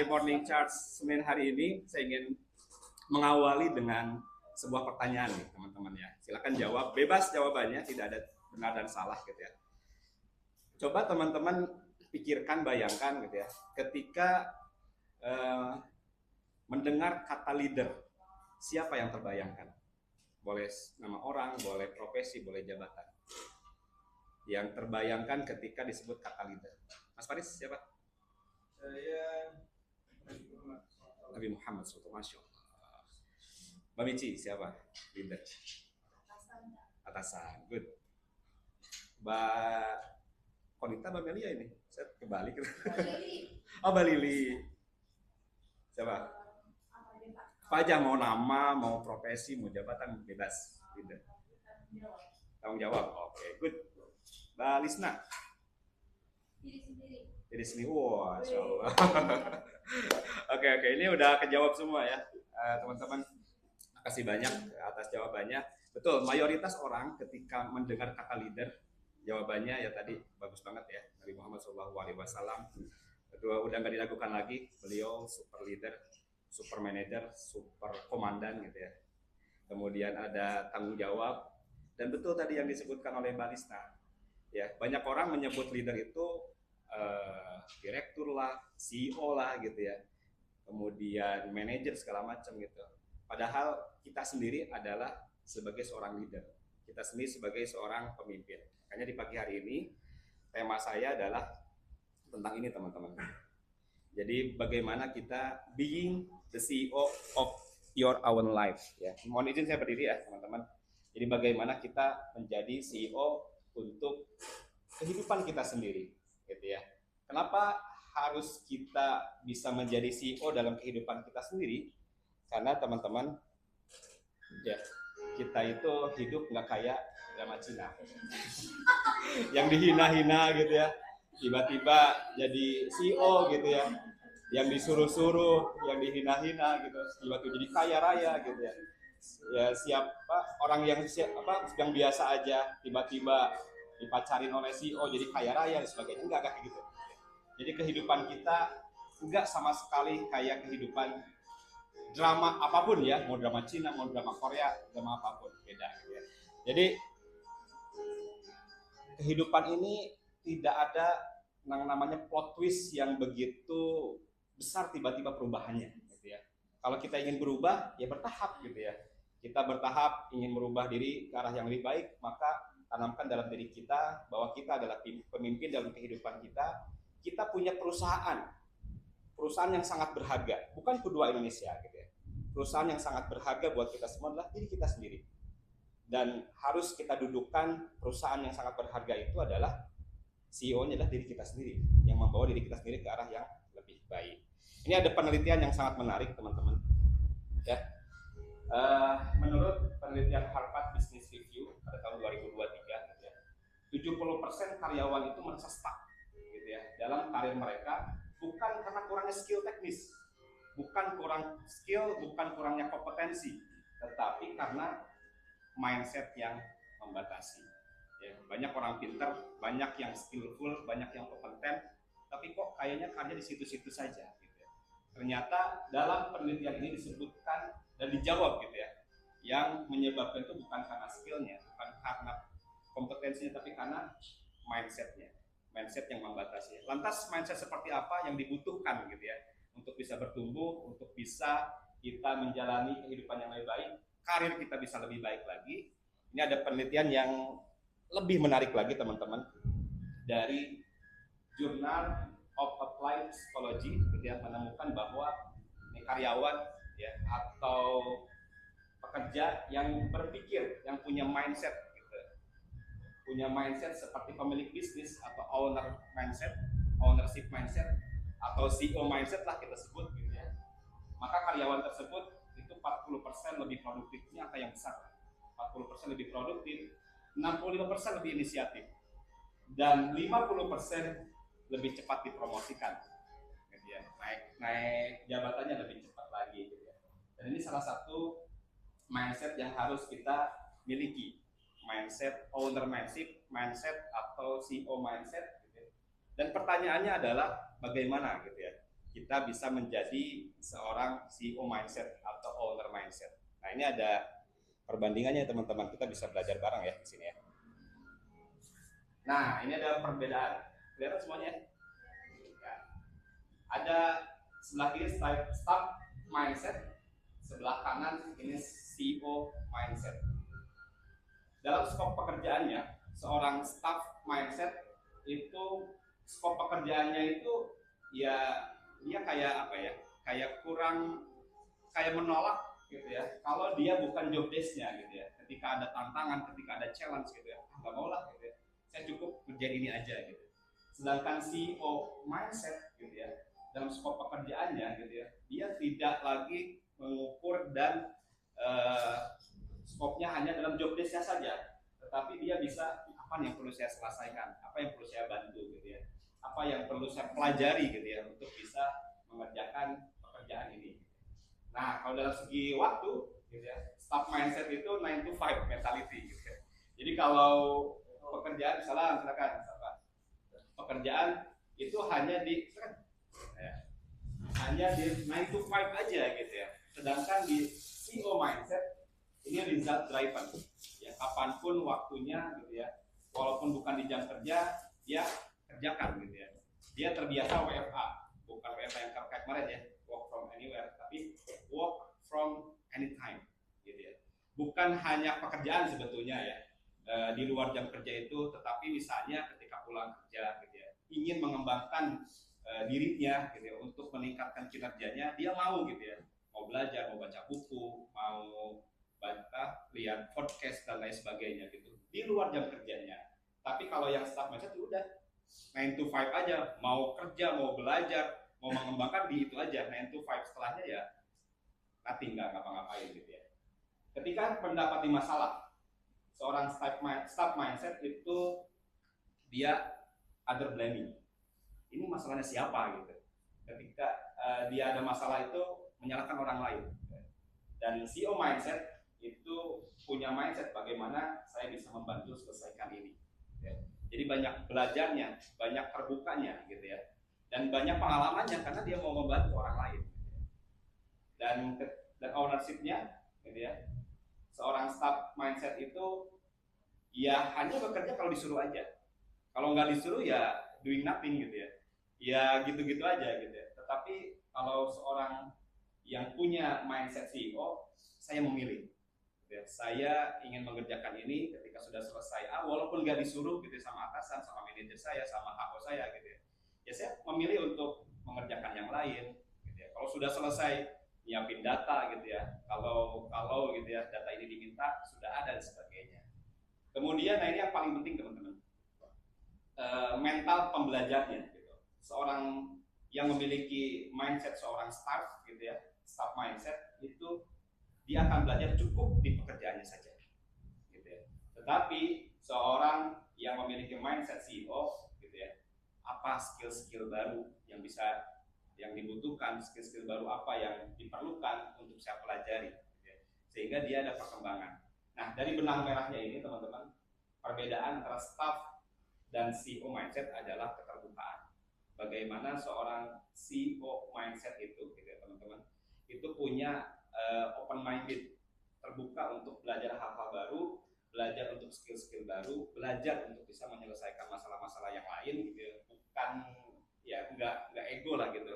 Morning Charts Senin hari ini saya ingin mengawali dengan sebuah pertanyaan nih teman-teman ya. Silakan jawab, bebas jawabannya, tidak ada benar dan salah gitu ya. Coba teman-teman pikirkan, bayangkan gitu ya, ketika mendengar kata leader, siapa yang terbayangkan? Boleh nama orang, boleh profesi, boleh jabatan. Yang terbayangkan ketika disebut kata leader. Mas Faris siapa? Saya Nabi Muhammad SAW. Masya Allah. Mbak Mici siapa? Leader. Atasan. Good. Mbak Konita, Mbak Melia ini. Saya kebalik. Oh, Mbak Lili. Siapa? Apa aja, mau nama, mau profesi, mau jabatan, bebas. Leader. Tanggung jawab. Oke, good. Mbak Lisna. Diri sendiri. Wah, Masya Allah. Oke, ini udah kejawab semua ya. Teman-teman, makasih banyak atas jawabannya. Betul, mayoritas orang ketika mendengar kata leader, jawabannya ya tadi bagus banget ya, Nabi Muhammad SAW. Kedua, udah nggak diragukan lagi, beliau super leader, super manager, super komandan gitu ya. Kemudian ada tanggung jawab, dan betul tadi yang disebutkan oleh Mbak Lisna. Ya, banyak orang menyebut leader itu direktur lah, CEO lah gitu ya, kemudian manajer segala macam gitu. Padahal kita sendiri adalah sebagai seorang leader, kita sendiri sebagai seorang pemimpin. Makanya di pagi hari ini tema saya adalah tentang ini teman-teman. Jadi bagaimana kita being the CEO of your own life ya. Mohon izin saya berdiri ya teman-teman. Jadi bagaimana kita menjadi CEO untuk kehidupan kita sendiri gitu ya. Kenapa harus kita bisa menjadi CEO dalam kehidupan kita sendiri? Karena teman-teman ya, kita itu hidup nggak kayak drama Cina yang dihina-hina gitu ya, tiba-tiba jadi CEO gitu ya, yang disuruh-suruh, yang dihina-hina gitu, tiba-tiba jadi kaya raya gitu ya. Ya siapa orang yang yang biasa aja tiba-tiba dipacarin oleh CEO jadi kaya raya dan sebagainya, enggak kayak gitu. Jadi kehidupan kita enggak sama sekali kayak kehidupan drama apapun ya, mau drama Cina, mau drama Korea, drama apapun, beda gitu ya. Jadi kehidupan ini tidak ada yang namanya plot twist yang begitu besar tiba-tiba perubahannya gitu ya. Kalau kita ingin berubah ya bertahap gitu ya. Kita bertahap ingin merubah diri ke arah yang lebih baik, maka tanamkan dalam diri kita bahwa kita adalah pemimpin dalam kehidupan kita. Kita punya perusahaan yang sangat berharga, bukan kedua Indonesia gitu ya. Perusahaan yang sangat berharga buat kita semua adalah diri kita sendiri. Dan harus kita dudukkan perusahaan yang sangat berharga itu adalah CEO-nya adalah diri kita sendiri, yang membawa diri kita sendiri ke arah yang lebih baik. Ini ada penelitian yang sangat menarik teman-teman. Ya, menurut penelitian Harvard Business Review pada tahun 2023, gitu ya, 70% karyawan itu merasa stuck gitu ya, dalam karir mereka, bukan karena kurangnya skill teknis, bukan kurang skill, bukan kurangnya kompetensi, tetapi karena mindset yang membatasi. Ya, banyak orang pintar, banyak yang skillful, banyak yang kompeten, tapi kok kayaknya kerja di situ-situ saja. Gitu ya. Ternyata dalam penelitian ini disebutkan dan dijawab gitu ya, yang menyebabkan itu bukan karena skillnya, bukan karena kompetensinya, tapi karena mindsetnya, mindset yang membatasi. Lantas mindset seperti apa yang dibutuhkan gitu ya, untuk bisa bertumbuh, untuk bisa kita menjalani kehidupan yang lebih baik, karir kita bisa lebih baik lagi. Ini ada penelitian yang lebih menarik lagi teman-teman, dari Journal of Applied Psychology yang menemukan bahwa ini karyawan ya, atau pekerja yang berpikir, yang punya mindset gitu, punya mindset seperti pemilik bisnis atau owner mindset, ownership mindset atau CEO mindset lah kita sebut gitu ya, maka karyawan tersebut itu 40% lebih produktif. Ini angka yang besar, 40% lebih produktif, 65% lebih inisiatif, dan 50% lebih cepat dipromosikan gitu ya, naik jabatannya lebih cepat lagi gitu ya. Dan ini salah satu mindset yang harus kita miliki, mindset owner mindset atau CEO mindset gitu ya. Dan pertanyaannya adalah bagaimana gitu ya, kita bisa menjadi seorang CEO mindset atau owner mindset. Nah, ini ada perbandingannya teman-teman, kita bisa belajar bareng ya di sini ya. Nah, ini ada perbedaan. Kelihatan semuanya? Ya. Ada sebelah kiri staff mindset, sebelah kanan ini CEO mindset. Dalam skop pekerjaannya, seorang staff mindset itu skop pekerjaannya itu ya dia kayak apa ya? Kayak kurang, kayak menolak gitu ya. Kalau dia bukan job desk-nya gitu ya. Ketika ada tantangan, ketika ada challenge gitu ya, nggak mau lah gitu ya. Saya cukup kerjain ini aja gitu. Sedangkan CEO mindset gitu ya, dalam skop pekerjaannya gitu ya, dia tidak lagi mengukur dan skopnya hanya dalam job desk-nya saja, tetapi dia bisa apa yang perlu saya selesaikan, apa yang perlu saya bantu gitu ya, apa yang perlu saya pelajari gitu ya untuk bisa mengerjakan pekerjaan ini. Nah, kalau dalam segi waktu gitu ya, staff mindset itu 9 to 5 mentality gitu ya. Jadi kalau pekerjaan misalkan pekerjaan itu hanya di hanya di 9 to 5 aja gitu ya. Sedangkan di CEO mindset ini result driven. Ya, kapanpun waktunya gitu ya. Walaupun bukan di jam kerja, dia kerjakan gitu ya. Dia terbiasa WFA, bukan WFA yang terkait kemarin ya, work from anywhere, tapi work from anytime gitu ya. Bukan hanya pekerjaan sebetulnya ya. Di luar jam kerja itu, tetapi misalnya ketika pulang kerja gitu ya, ingin mengembangkan dirinya gitu ya, untuk meningkatkan kinerjanya, dia mau gitu ya, mau belajar, mau baca buku, mau baca, lihat podcast dan lain sebagainya gitu di luar jam kerjanya. Tapi kalau yang staff mindset itu udah 9 to 5 aja, mau kerja, mau belajar, mau mengembangkan di itu aja, 9 to 5, setelahnya ya nanti nggak ngapa-ngapain gitu ya. Ketika mendapat masalah, seorang staff mindset itu dia other blaming. Ini masalahnya siapa gitu. Ketika dia ada masalah itu menyalahkan orang lain. Dan CEO mindset itu punya mindset bagaimana saya bisa membantu selesaikan ini. Jadi banyak belajarnya, banyak terbukanya gitu ya. Dan banyak pengalamannya karena dia mau membantu orang lain. Dan ownership-nya gitu ya. Seorang staff mindset itu ya hanya bekerja kalau disuruh aja. Kalau nggak disuruh ya doing nothing gitu ya. Ya gitu-gitu aja gitu ya. Tetapi kalau seorang yang punya mindset CEO, saya memilih. Gitu ya. Saya ingin mengerjakan ini ketika sudah selesai. Walaupun nggak disuruh gitu ya, sama atasan, sama manajer saya, sama HO saya gitu ya. Ya saya memilih untuk mengerjakan yang lain. Gitu ya. Kalau sudah selesai nyiapin data gitu ya. Kalau gitu ya data ini diminta sudah ada dan sebagainya. Kemudian, nah ini yang paling penting teman-teman, mental pembelajarnya gitu. Seorang yang memiliki mindset seorang staff gitu ya, staff mindset itu dia akan belajar cukup di pekerjaannya saja gitu ya. Tetapi seorang yang memiliki mindset CEO gitu ya, apa skill-skill baru yang bisa, yang dibutuhkan, skill-skill baru apa yang diperlukan untuk saya pelajari gitu ya. Sehingga dia ada perkembangan. Nah, dari benang merahnya ini teman-teman, perbedaan antara staff dan CEO mindset adalah keterbukaan. Bagaimana seorang CEO mindset itu, gitu ya teman-teman, itu punya open minded, terbuka untuk belajar hal-hal baru, belajar untuk skill-skill baru, belajar untuk bisa menyelesaikan masalah-masalah yang lain, gitu ya. Bukan ya nggak ego lah gitu,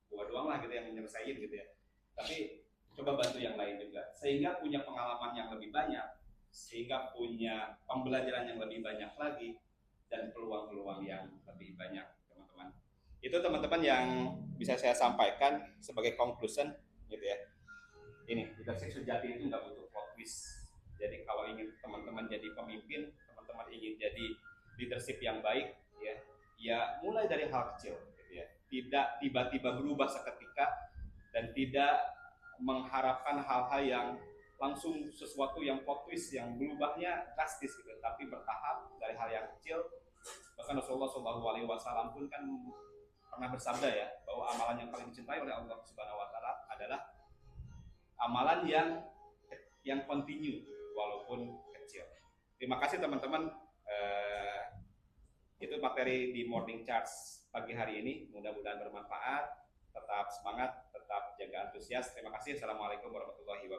gua doang lah gitu yang menyelesaikan gitu ya. Tapi coba bantu yang lain juga, sehingga punya pengalaman yang lebih banyak, sehingga punya pembelajaran yang lebih banyak lagi, dan peluang-peluang yang lebih banyak teman-teman. Itu teman-teman yang bisa saya sampaikan sebagai conclusion gitu ya. Ini leadership sejati itu nggak butuh plot twist. Jadi kalau ingin teman-teman jadi pemimpin, teman-teman ingin jadi leadership yang baik ya mulai dari hal kecil gitu ya. Tidak tiba-tiba berubah seketika dan tidak mengharapkan hal-hal yang langsung sesuatu yang plot twist yang berubahnya drastis gitu, tapi bertahap dari hal yang kecil. Bahkan Rasulullah SAW pun kan pernah bersabda ya, bahwa amalan yang paling dicintai oleh Allah Subhanahu Wa Taala adalah amalan yang continue walaupun kecil. Terima kasih teman-teman. Itu materi di Morning Charts pagi hari ini, mudah-mudahan bermanfaat. tetap semangat, tetap jaga antusias. Terima kasih. Assalamualaikum warahmatullahi wabarakatuh.